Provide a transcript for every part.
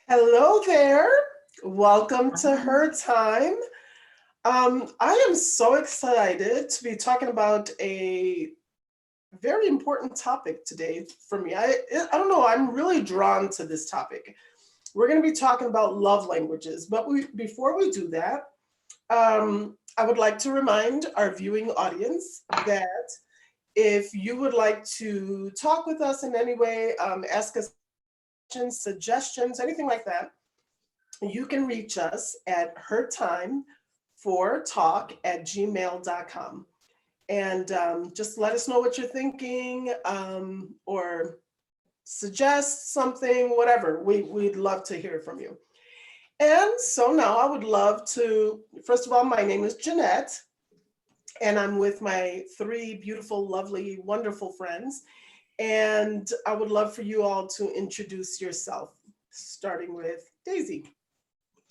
Hello there. Welcome to Her Time. I am so excited to be talking about a very important topic today for me. I don't know, I'm really drawn to this topic. We're going to be talking about love languages, but before we do that, I would like to remind our viewing audience that if you would like to talk with us in any way, ask us questions, suggestions, anything like that, you can reach us at hertime4talk@gmail.com. And just let us know what you're thinking, or suggest something, whatever. We'd love to hear from you. And so now I would love to, first of all, my name is Jeanette, and I'm with my three beautiful, lovely, wonderful friends. And I would love for you all to introduce yourself, starting with Daisy.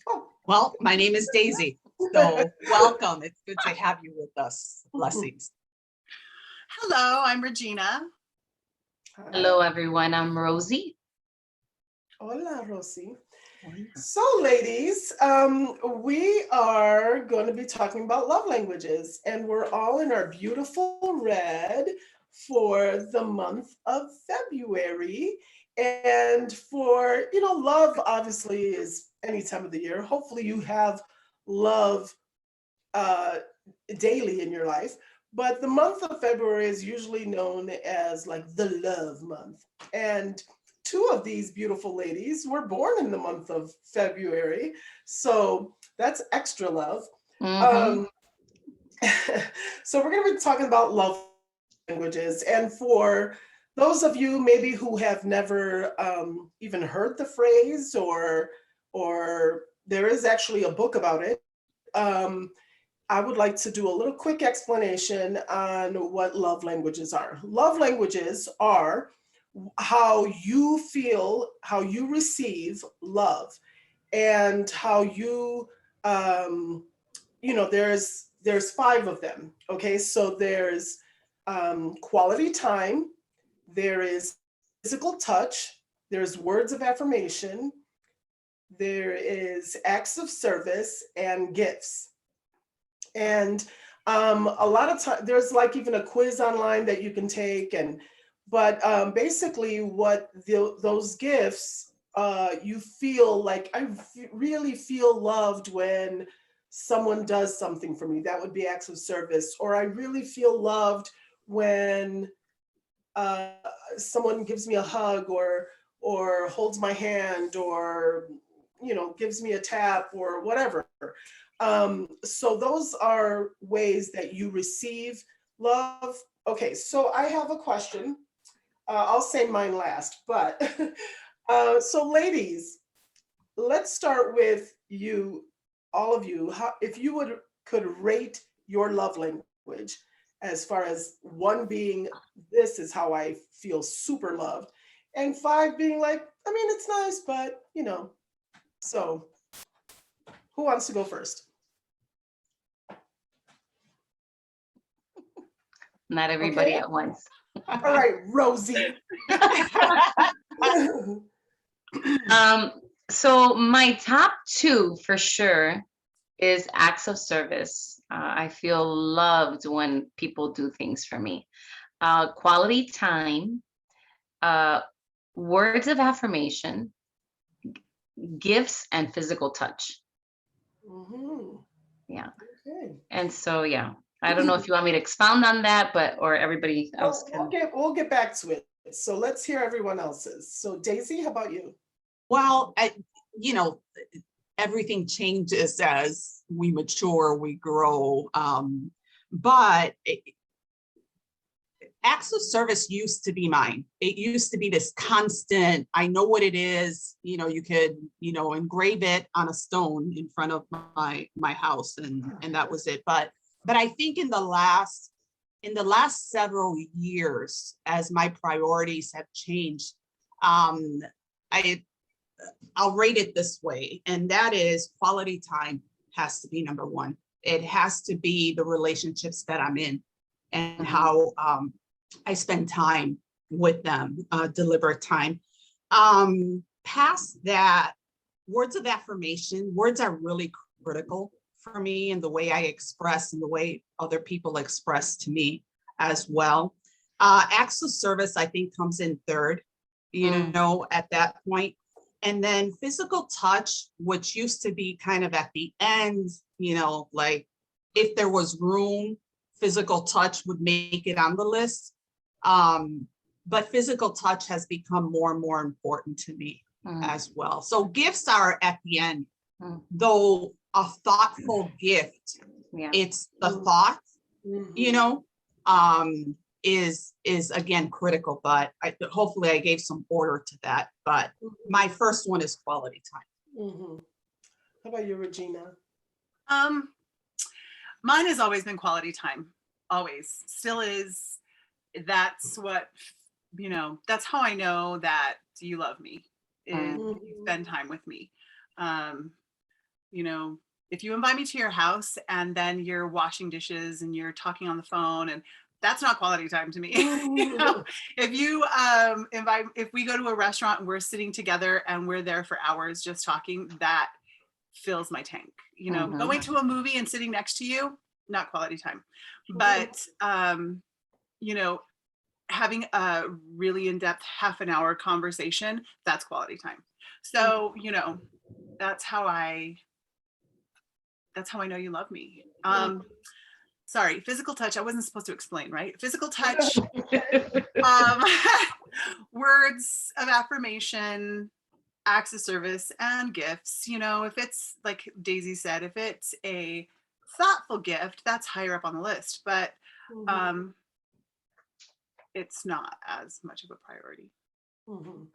Oh, Well, my name is Daisy. So welcome. It's good to have you with us. Blessings. Hello, I'm Regina. Hello, everyone. I'm Rosie. Hola, Rosie. So, ladies, we are going to be talking about love languages, and we're all in our beautiful red for the month of February. And for, love obviously is any time of the year. Hopefully, you have love uh, daily in your life. But the month of February is usually known as like the love month. And two of these beautiful ladies were born in the month of February. So that's extra love. Mhm. Um, so we're going to be talking about love languages. And for those of you maybe who have never even heard the phrase, or there is actually a book about it, I would like to do a little quick explanation on what love languages are. Love languages are how you feel, how you receive love, and how you, there's five of them. Okay, so there's quality time, there is physical touch, there's words of affirmation, there is acts of service, and gifts. And a lot of time there's like even a quiz online that you can take, and but basically what those gifts, you feel like really feel loved when someone does something for me. That would be acts of service. Or I really feel loved when uh, someone gives me a hug, or holds my hand, or gives me a tap or whatever. So those are ways that you receive love. Okay, so I have a question. I'll say mine last, but so ladies, let's start with you, all of you. If you could rate your love language, as far as one being this is how I feel super loved, and five being like, I mean, it's nice, but so who wants to go first? Not everybody Okay. at once. All right, Rosie. So my top two for sure is acts of service. I feel loved when people do things for me. Quality time, uh, words of affirmation, gifts, and physical touch. Mhm. Yeah. Okay. And so, yeah, I don't know if you want me to expound on that, but or everybody else Well, can. we'll get back to it. So let's hear everyone else's. So Daisy, how about you? Well, you know, everything changes as we mature, we grow. But acts of service used to be mine. It used to be this constant, I know what it is, you could, engrave it on a stone in front of my house, and that was it. But I think in the last several years, as my priorities have changed, I I'll rate it this way, and that is quality time has to be number one. It has to be the relationships that I'm in and how I spend time with them, deliberate time. Past that, words of affirmation, words are really critical for me in the way I express and the way other people express to me as well. Acts of service, I think, comes in third, at that point. And then physical touch, which used to be kind of at the end, like if there was room, physical touch would make it on the list. But physical touch has become more and more important to me as well. So gifts are at the end, though a thoughtful gift, it's the thought, is again critical, but hopefully I gave some order to that. But my first one is quality time. How about you, Regina? Mine has always been quality time, always, still is. That's what, that's how I know that you love me, is you spend time with me. If you invite me to your house and then you're washing dishes and you're talking on the phone, and that's not quality time to me. If you if we go to a restaurant and we're sitting together and we're there for hours just talking, that fills my tank. Going to a movie and sitting next to you, not quality time. But having a really in-depth half an hour conversation, that's quality time. So, that's how I know you love me. Sorry, physical touch, I wasn't supposed to explain, right? Physical touch, words of affirmation, acts of service, and gifts. If it's like Daisy said, if it's a thoughtful gift, that's higher up on the list, but it's not as much of a priority. And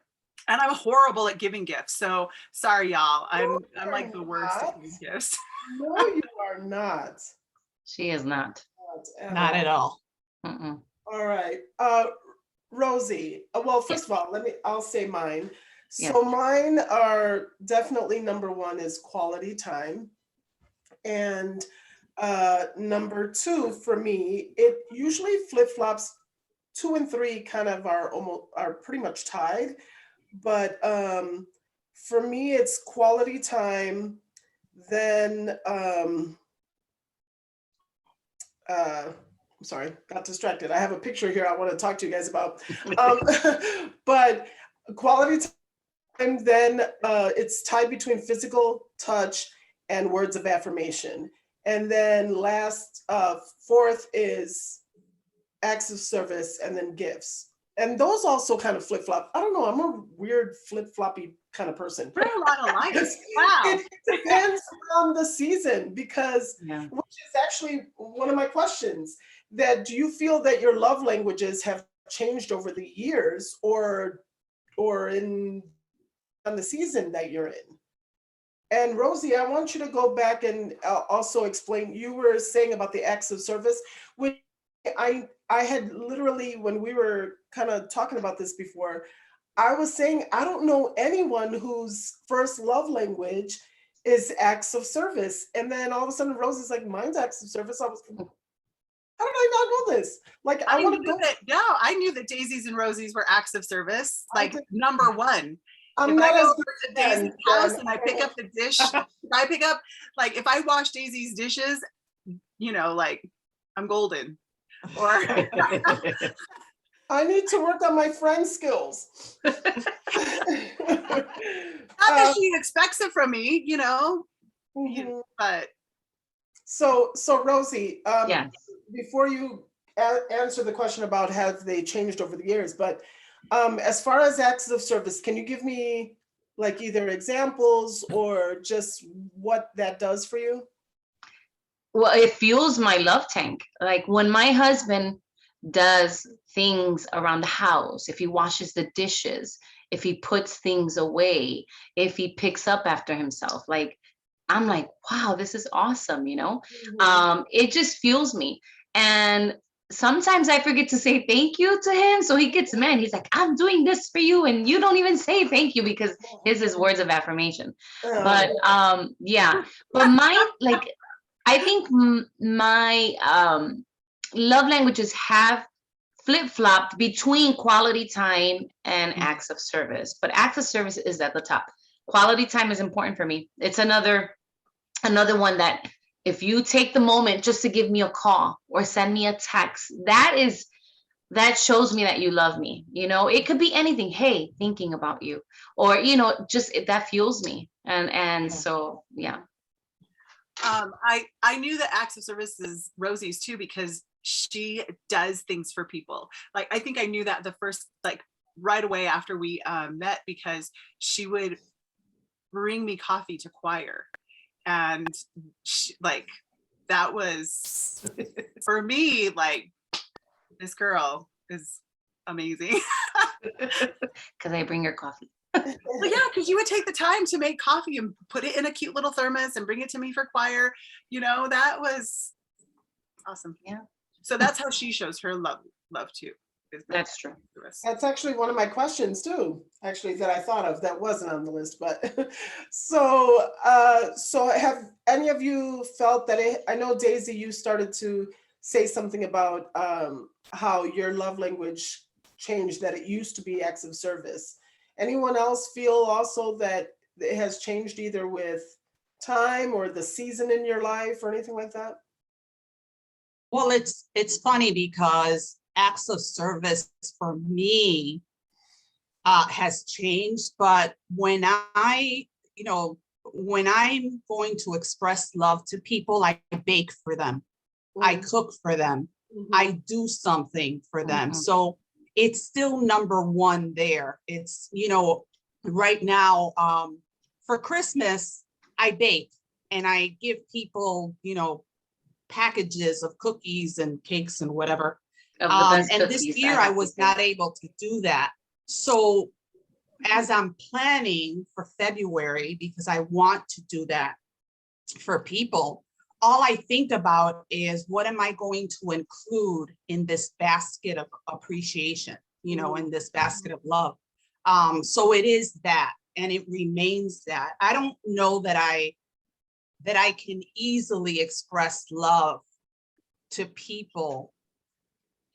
I'm horrible at giving gifts, so sorry, y'all. I'm like the worst at giving gifts. No, you are not. She is not. Not at all. All right. Rosie, well, first of all, I'll say mine. So mine are definitely number one is quality time. And number two for me, it usually flip-flops. 2 and 3 kind of are pretty much tied. But for me, it's quality time. Then I'm sorry, got distracted. I have a picture here I want to talk to you guys about. But quality time, then it's tied between physical touch and words of affirmation. And then fourth is acts of service, and then gifts. And those also kind of flip-flop. I don't know, I'm a weird flip-floppy kind of person. We're a lot alike. Wow. It depends on the season, because which is actually one of my questions, that do you feel that your love languages have changed over the years, or on the season that you're in? And Rosie, I want you to go back and also explain, you were saying about the acts of service, which I had literally, when we were kind of talking about this before, I was saying, I don't know anyone whose first love language is acts of service. And then all of a sudden Rosie's like, mine's acts of service. I was like, how did I not know this? Like, I want to go. I knew that Daisy's and Rosie's were acts of service, like number one. I'm if not I go as to Daisy's house and I pick up the dish, if I wash Daisy's dishes, like I'm golden. Or I need to work on my friend skills. Not that she expects it from me, but so Rosie, yes. Before you answer the question about have they changed over the years, but as far as acts of service, can you give me like either examples or just what that does for you? Well, it fuels my love tank. Like when my husband does things around the house, if he washes the dishes, if he puts things away, if he picks up after himself, like I'm like, wow, this is awesome, It just fuels me. And sometimes I forget to say thank you to him. So he gets mad. He's like, I'm doing this for you. And you don't even say thank you, because his is words of affirmation. But but mine, like, I think my love languages have flip-flopped between quality time and acts of service, but acts of service is at the top. quality time is important for me. It's another one that if you take the moment just to give me a call or send me a text, that shows me that you love me. It could be anything. Hey, thinking about you, or just that fuels me. And so yeah. I knew that acts of service is Rosie's too, because she does things for people. Like, I think I knew that the first, like, right away after we met, because she would bring me coffee to choir. And like, that was for me, like, this girl is amazing. Because I bring her coffee. Well, yeah, because you would take the time to make coffee and put it in a cute little thermos and bring it to me for choir. That was awesome. Yeah. So that's how she shows her love too. That's true. That's actually one of my questions too, actually, that I thought of that wasn't on the list, but so have any of you felt that I know Daisy, you started to say something about how your love language changed, that it used to be acts of service. Anyone else feel also that it has changed either with time or the season in your life or anything like that? Well, it's funny because acts of service for me has changed, but when when I'm going to express love to people, I bake for them, I cook for them, I do something for them. So it's still number one there. It's, right now, for Christmas, I bake and I give people, packages of cookies and cakes and whatever. And this year I was not able to do that. So as I'm planning for February, because I want to do that for people, all I think about is what am I going to include in this basket of appreciation, in this basket of love. So it is that, and it remains that. I don't know that I can easily express love to people,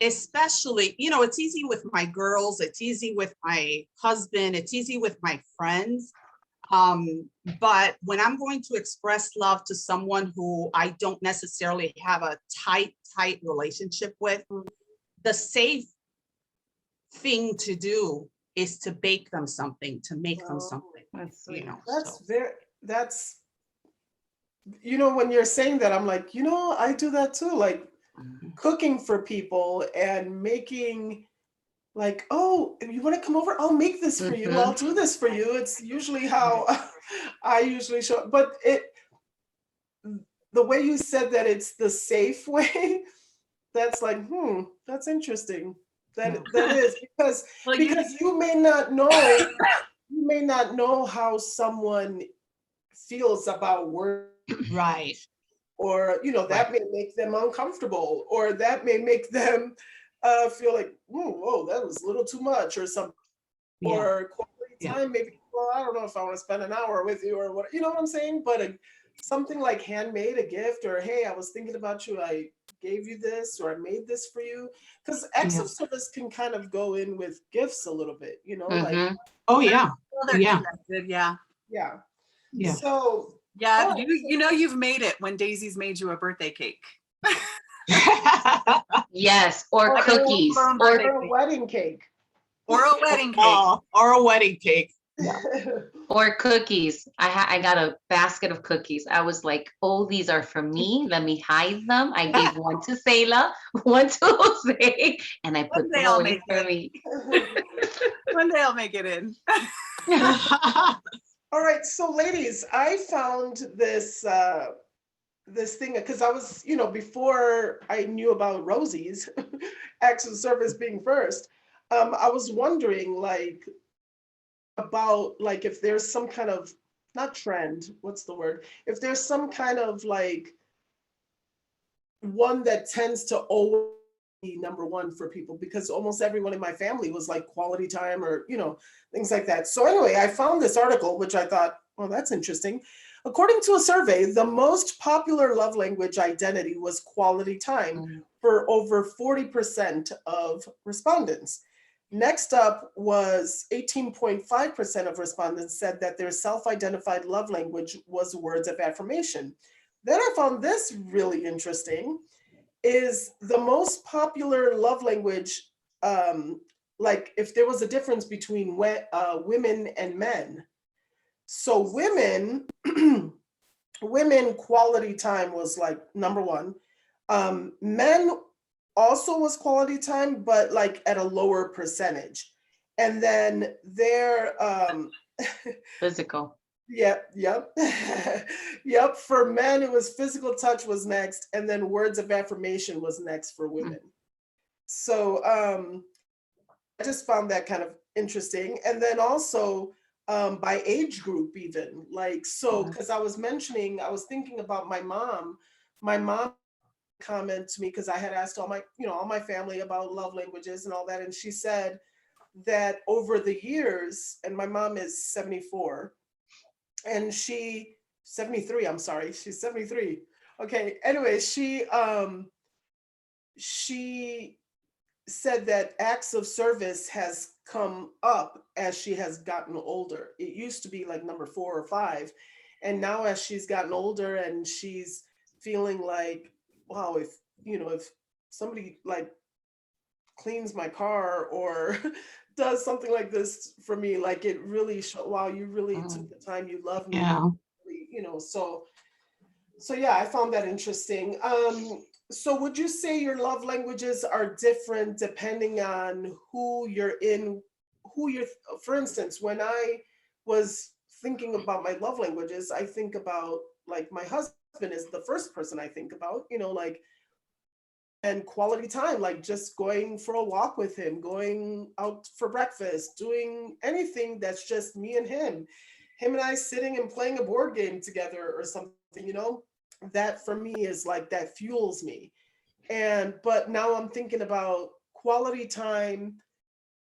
especially, it's easy with my girls, it's easy with my husband, it's easy with my friends. But when I'm going to express love to someone who I don't necessarily have a tight relationship with, the safe thing to do is to bake them something, to make them something. That's when you're saying that, I'm like, I do that too, like cooking for people and making, like, oh, if you want to come over, I'll make this for you. I'll do this for you. It's usually how I usually show up. But the way you said that it's the safe way, that's like, that's interesting. That is because you may not know how someone feels about work. Right. Or, that may make them uncomfortable, or that may make them feel like, whoa, that was a little too much or something. Yeah. Or quality time, maybe, well, I don't know if I want to spend an hour with you or what, you know what I'm saying? But something like handmade, a gift, or hey, I was thinking about you, I gave you this, or I made this for you. Because acts of service can kind of go in with gifts a little bit, like. Oh, yeah. Well, they're connected, yeah. So. Yeah, you've made it when Daisy's made you a birthday cake. Yes, or cookies, or a wedding cake. Or a wedding cake. Or a wedding cake. Yeah. Or cookies. I got a basket of cookies. I was like, oh, these are for me. Let me hide them. I gave one to Selah, one to Jose, and I put them away for me. One day I'll make it in. All right, so ladies, I found this this thing because I was, before I knew about Rosie's acts of service being first, I was wondering about if there's some kind of, not trend, what's the word? If there's some kind of one that tends to always be number one for people, because almost everyone in my family was like quality time or, things like that. So anyway, I found this article, which I thought, well, that's interesting. According to a survey, the most popular love language identity was quality time for over 40% of respondents. Next up was 18.5% of respondents said that their self-identified love language was words of affirmation. Then I found this really interesting, is the most popular love language, like if there was a difference between women and men. So women, women quality time was like number one. Men also was quality time, but like at a lower percentage. And then their Physical. yep, yep. For men, it was physical touch was next, and then words of affirmation was next for women. So I just found that kind of interesting. And then also by age group, even like so, because I was thinking about my mom. My mom comment to me because I had asked all my family about love languages and all that, and she said that over the years, and my mom is 74, and 73, I'm sorry, she's 73. Okay, anyway, she said that acts of service has come up as she has gotten older. It used to be like number 4 or 5, and now as she's gotten older and she's feeling like, wow, if somebody like cleans my car or does something like this for me, like it really wow, you really took the time, you love me, Yeah. so yeah, I found that interesting. So would you say your love languages are different depending on for instance, when I was thinking about my love languages, I think about like my husband is the first person I think about, like, and quality time, like just going for a walk with him, going out for breakfast, doing anything that's just me and him and I sitting and playing a board game together or something, that for me is like, that fuels me. But now I'm thinking about quality time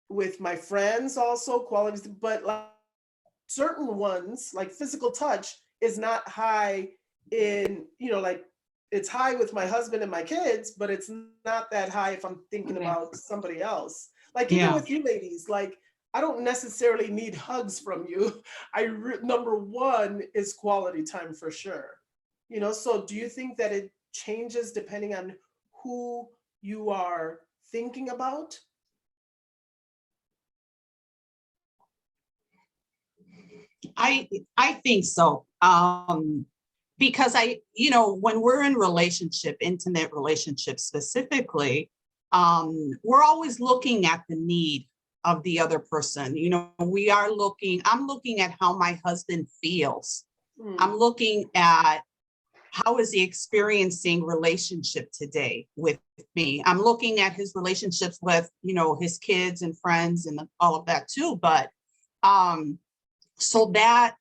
with my friends, also quality, but like certain ones, like physical touch is not high in, like it's high with my husband and my kids, but it's not that high if I'm thinking about somebody else. Like even Yeah. with you ladies, like I don't necessarily need hugs from you. Number one is quality time for sure. So do you think that it changes depending on who you are thinking about? I think so. Because when we're in intimate relationships specifically, we're always looking at the need of the other person. I'm looking at how my husband feels. I'm looking at how is he experiencing relationship today with me. I'm looking at his relationships with, his kids and friends and all of that too. But so that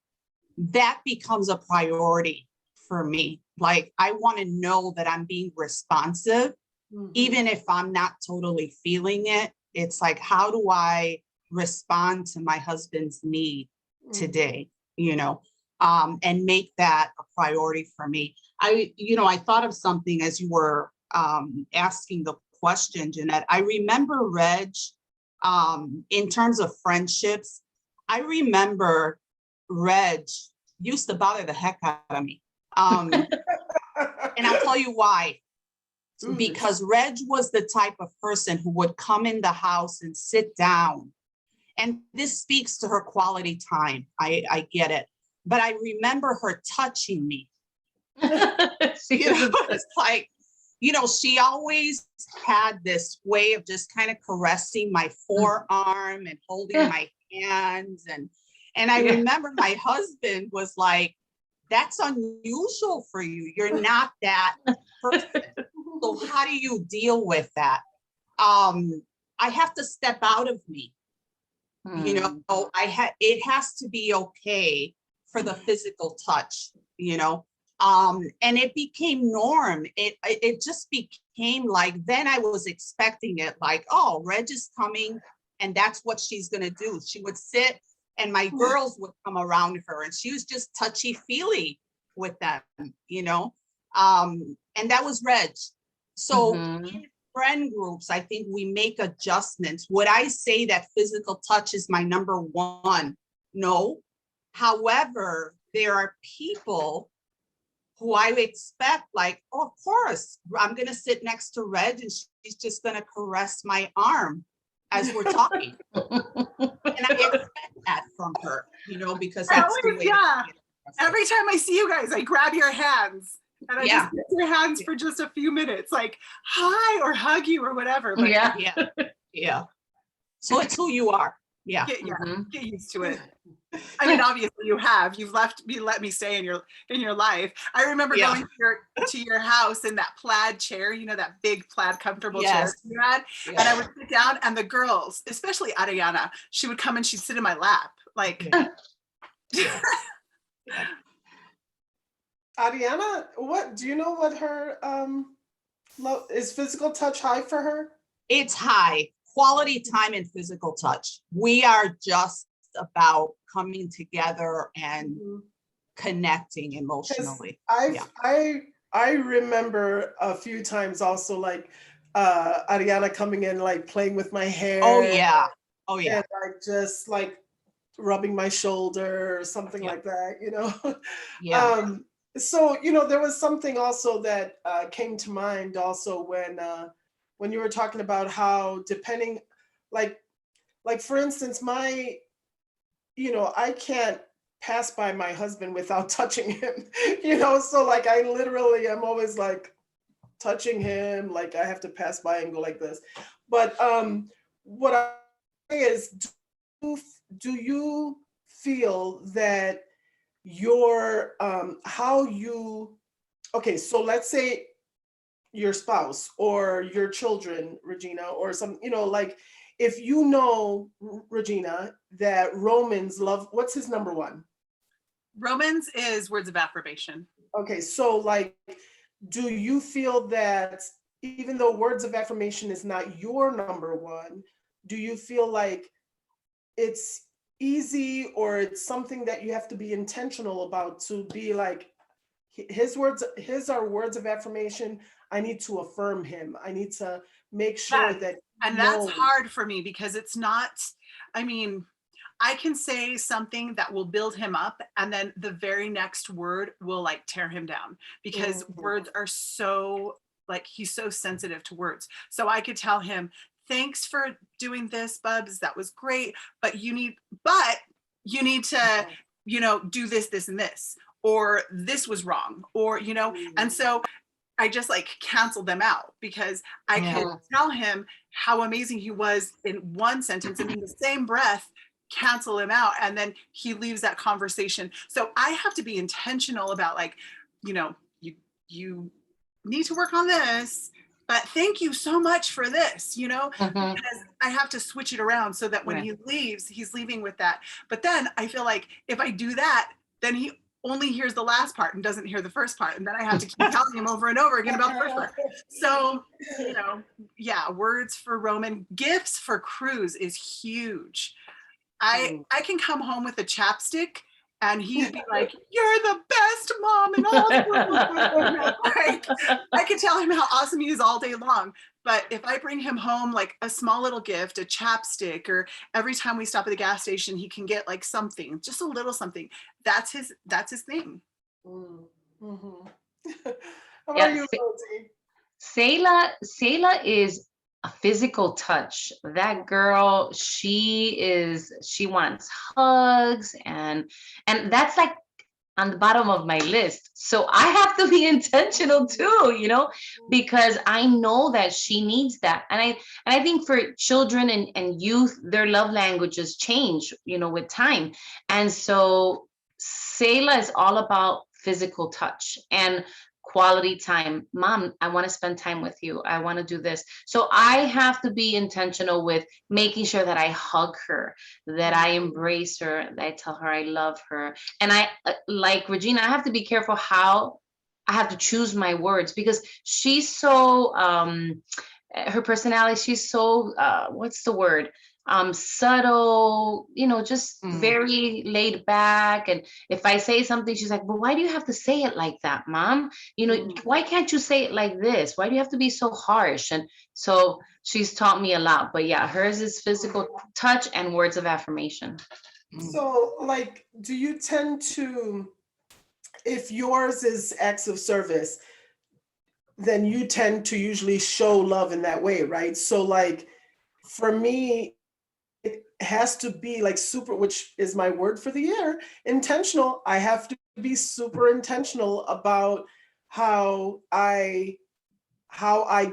becomes a priority for me. Like, I want to know that I'm being responsive, even if I'm not totally feeling it. It's like, how do I respond to my husband's need today, and make that a priority for me. I thought of something as you were asking the question, Jeanette. I remember, Reg, in terms of friendships, I remember Reg used to bother the heck out of me. And I'll tell you why. Because Reg was the type of person who would come in the house and sit down. And this speaks to her quality time. I get it. But I remember her touching me. It's like, she always had this way of just kind of caressing my forearm and holding my hands. And I remember my husband was like, that's unusual for you. You're not that person. So how do you deal with that? I have to step out of me. It has to be okay for the physical touch, and it became norm. It just became like, then I was expecting it, like, oh, Reg is coming and that's what she's going to do. She would sit and my girls would come around her and she was just touchy feely with them, and that was Reg. So in friend groups, I think we make adjustments. Would I say that physical touch is my number one? No. However, there are people who I expect, like, oh, of course, I'm going to sit next to Reg and she's just going to caress my arm as we're talking. And I expect that from her, because that's the way. Yeah. Every time I see you guys, I grab your hands and I just get your hands for just a few minutes, like hi or hug you or whatever. But yeah. So it's who you are. Yeah. Get used to it. I mean, obviously you've let me stay in your life. I remember going to your house in that plaid chair, that big plaid comfortable chair you had. And I would sit down and the girls, especially Ariana, she would come and she'd sit in my lap. Like Ariana, do you know what her is physical touch high for her? It's high. Quality time and physical touch. We are just about coming together and connecting emotionally. I remember a few times also, like Ariana coming in, like playing with my hair. Oh yeah. And like just like rubbing my shoulder or something like that, So there was something also that came to mind also when you were talking about how depending, like for instance, I can't pass by my husband without touching him, so like I literally am always like touching him, like I have to pass by and go like this. But what I say is, do you feel that your okay, so let's say your spouse or your children, Regina, or some, like if Regina, that Romans love, what's his number one? Romans is words of affirmation. Okay, so like, do you feel that even though words of affirmation is not your number one, do you feel like it's easy or it's something that you have to be intentional about to be like, his are words of affirmation, I need to affirm him, I need to make sure that that's hard for me because it's not, I mean, I can say something that will build him up and then the very next word will like tear him down because words are so, like, he's so sensitive to words. So I could tell him, thanks for doing this, Bubs, that was great, but you need to, do this, this, and this, or this was wrong, or, and so I just like canceled them out because I could tell him how amazing he was in one sentence and in the same breath cancel him out, and then he leaves that conversation. So I have to be intentional about like, you need to work on this, but thank you so much for this, because I have to switch it around so that when he leaves, he's leaving with that. But then I feel like if I do that, then he only hears the last part and doesn't hear the first part. And then I have to keep telling him over and over again about the first part. So, words for Roman, gifts for Cruz is huge. I can come home with a chapstick and he'd be like, you're the best mom in all the world. Like, I could tell him how awesome he is all day long. But if I bring him home like a small little gift, a chapstick, or every time we stop at the gas station, he can get like something, just a little something. That's his thing. Mm-hmm. How about you, Rosie? Selah is a physical touch. That girl, she wants hugs and that's like on the bottom of my list. So I have to be intentional too, because I know that she needs that. And I think for children and youth, their love languages change, with time. And so Selah is all about physical touch and quality time. Mom, I want to spend time with you. I want to do this. So I have to be intentional with making sure that I hug her, that I embrace her, that I tell her I love her. And I, like Regina, I have to be careful how I have to choose my words because she's so, her personality, she's so, what's the word? subtle, just Mm. very laid back. And if I say something, she's like, "But why do you have to say it like that, Mom? Why can't you say it like this? Why do you have to be so harsh?" And so she's taught me a lot. But yeah, hers is physical touch and words of affirmation. So, like, do you tend to, if yours is acts of service, then you tend to usually show love in that way, right? So, like, for me, it has to be like super, which is my word for the year, intentional. I have to be super intentional about how I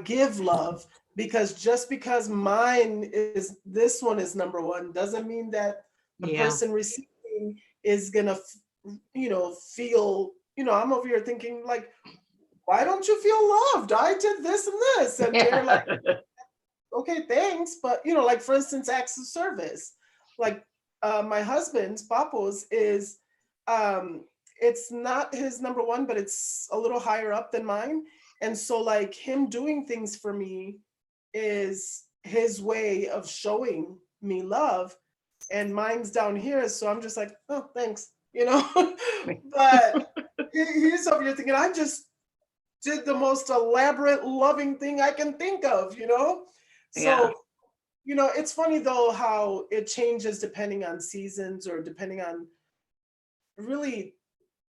give love, because just because mine is, this one is number one, doesn't mean that the Yeah. person receiving is gonna feel, I'm over here thinking like, why don't you feel loved? I did this and this. And they're like, okay, thanks. But, like, for instance, acts of service, like, my husband's, Papo's, is, it's not his number one, but it's a little higher up than mine. And so, like, him doing things for me is his way of showing me love. And mine's down here. So I'm just like, oh, thanks, but he's over here thinking, I just did the most elaborate, loving thing I can think of. Yeah. So, it's funny though how it changes depending on seasons, or depending on, really,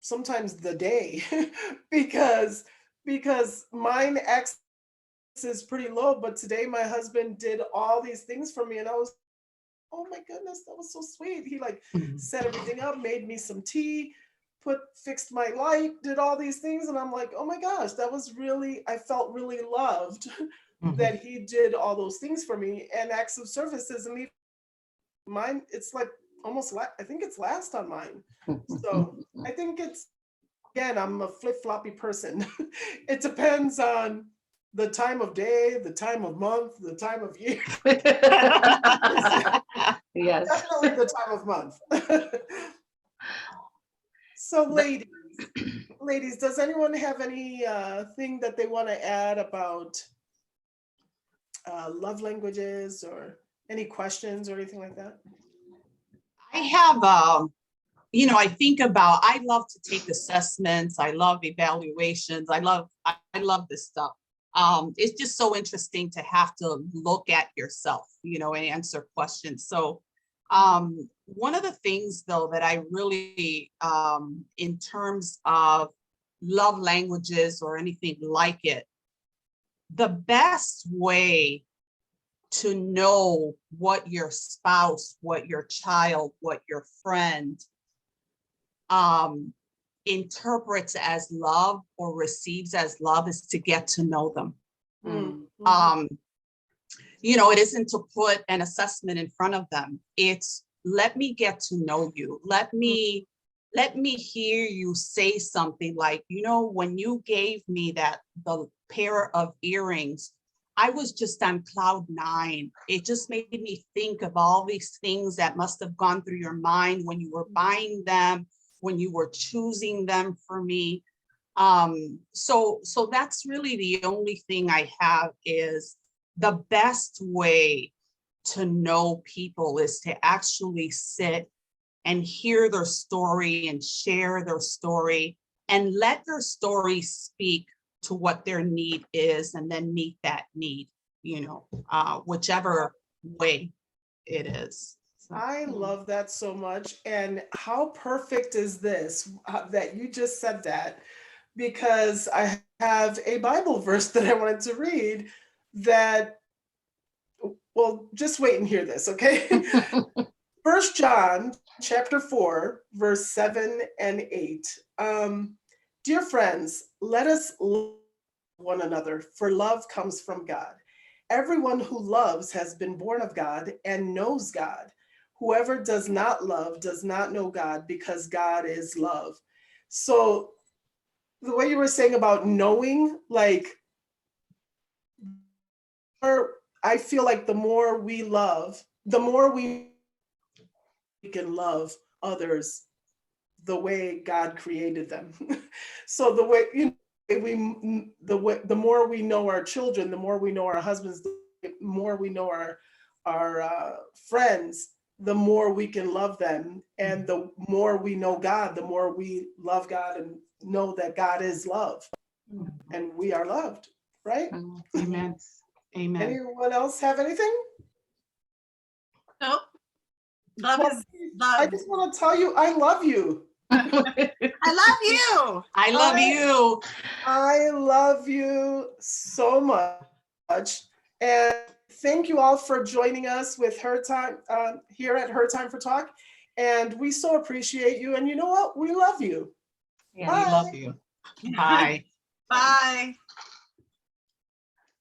sometimes the day, because mine X is pretty low, but today my husband did all these things for me, and I was, oh my goodness, that was so sweet. He, like, Mhm. set everything up, made me some tea, fixed my light, did all these things, and I'm like, oh my gosh, that was really, I felt really loved Mhm. that he did all those things for me. And acts of service isn't even mine. It's like almost, I think it's last on mine. So I think it's, again, I'm a flip-floppy person. It depends on the time of day, the time of month, the time of year. Yes. Definitely the time of month. So, ladies, does anyone have any thing that they want to add about love languages, or any questions or anything like that? I have, I think about, I love to take assessments. I love evaluations. I love this stuff. It's just so interesting to have to look at yourself, and answer questions. So, one of the things though that I really, in terms of love languages or anything like it, the best way to know what your spouse, what your child, what your friend interprets as love or receives as love is to get to know them. Mm-hmm. It isn't to put an assessment in front of them. It's, let me get to know you. Let me hear you say something like, when you gave me the pair of earrings, I was just on cloud 9. It just made me think of all these things that must have gone through your mind when you were buying them, when you were choosing them for me. So that's really the only thing I have, is the best way to know people is to actually sit and hear their story and share their story and let their story speak to what their need is, and then meet that need, whichever way it is. So, I love that so much. And how perfect is this, that you just said that, because I have a Bible verse that I wanted to read that, well, just wait and hear this, okay? First John chapter 4, verse 7 and 8. Dear friends, let us love one another, for love comes from God. Everyone who loves has been born of God and knows God. Whoever does not love does not know God, because God is love. So, the way you were saying about knowing, like, I feel like the more we love, the more we can love others the way God created them. So the way, the more we know our children, the more we know our husbands, the more we know friends, the more we can love them. And the more we know God, the more we love God and know that God is love and we are loved, right? Mm, Amen. yes. Amen. Anyone else have anything? Nope. Love Well, is I love. just want to tell you, I love you. I love you. I love you. I love you so much. And thank you all for joining us with Her Time here at Her Time for Talk. And we so appreciate you. And you know what? We love you. Yeah. We Bye. love you. Bye. Bye.